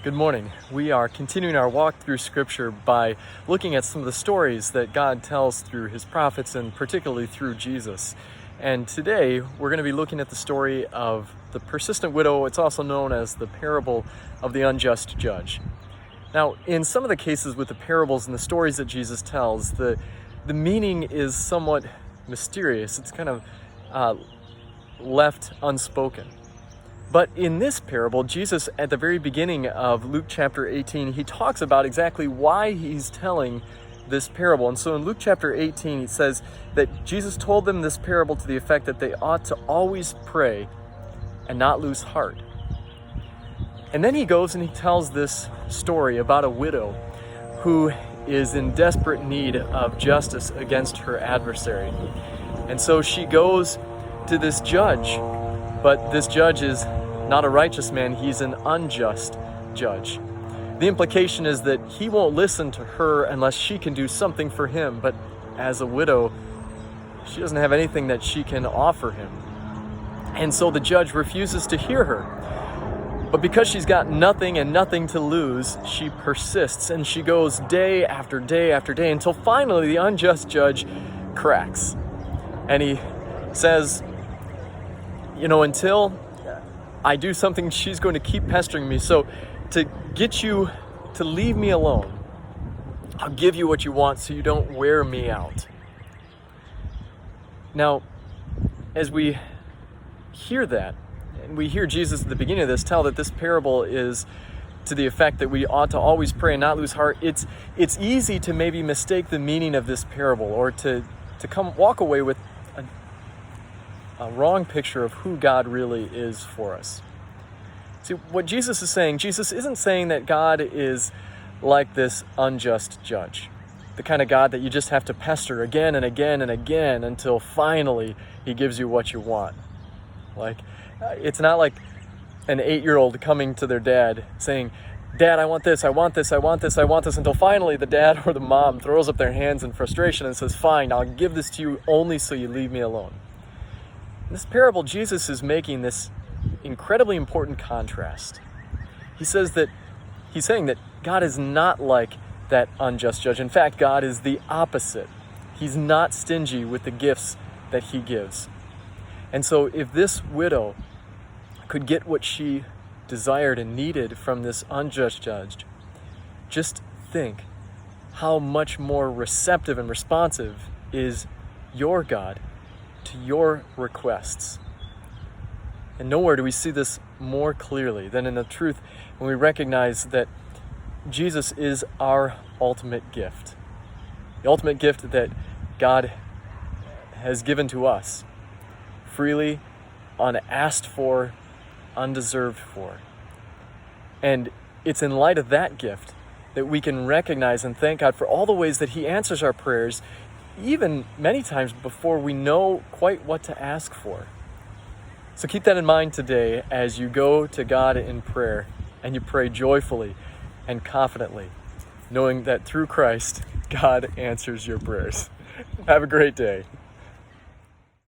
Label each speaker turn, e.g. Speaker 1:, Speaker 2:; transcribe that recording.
Speaker 1: Good morning. We are continuing our walk through Scripture by looking at some of the stories that God tells through His prophets and particularly through Jesus. And today we're going to be looking at the story of the persistent widow. It's also known as the parable of the unjust judge. Now, in some of the cases with the parables and the stories that Jesus tells, the meaning is somewhat mysterious. It's kind of left unspoken. But in this parable, Jesus, at the very beginning of Luke chapter 18, he talks about exactly why he's telling this parable. And so in Luke chapter 18, he says that Jesus told them this parable to the effect that they ought to always pray and not lose heart. And then he goes and he tells this story about a widow who is in desperate need of justice against her adversary. And so she goes to this judge, but this judge is not a righteous man, he's an unjust judge. The implication is that he won't listen to her unless she can do something for him, but as a widow, she doesn't have anything that she can offer him. And so the judge refuses to hear her. But because she's got nothing and nothing to lose, she persists, and she goes day after day after day until finally the unjust judge cracks. And he says, until I do something, she's going to keep pestering me. So to get you to leave me alone, I'll give you what you want so you don't wear me out. Now, as we hear that, and we hear Jesus at the beginning of this tell that this parable is to the effect that we ought to always pray and not lose heart, it's easy to maybe mistake the meaning of this parable or to walk away with a wrong picture of who God really is for us. See, what Jesus is saying, Jesus isn't saying that God is like this unjust judge, the kind of God that you just have to pester again and again and again until finally he gives you what you want. It's not like an 8-year-old coming to their dad saying, "Dad, I want this, I want this, I want this, I want this," until finally the dad or the mom throws up their hands in frustration and says, "Fine, I'll give this to you only so you leave me alone." In this parable, Jesus is making this incredibly important contrast. He's saying that God is not like that unjust judge. In fact, God is the opposite. He's not stingy with the gifts that he gives. And so if this widow could get what she desired and needed from this unjust judge, just think how much more receptive and responsive is your God to your requests. And nowhere do we see this more clearly than in the truth when we recognize that Jesus is our ultimate gift. The ultimate gift that God has given to us freely, unasked for, undeserved for. And it's in light of that gift that we can recognize and thank God for all the ways that he answers our prayers, even many times before we know quite what to ask for. So keep that in mind today as you go to God in prayer and you pray joyfully and confidently, knowing that through Christ, God answers your prayers. Have a great day.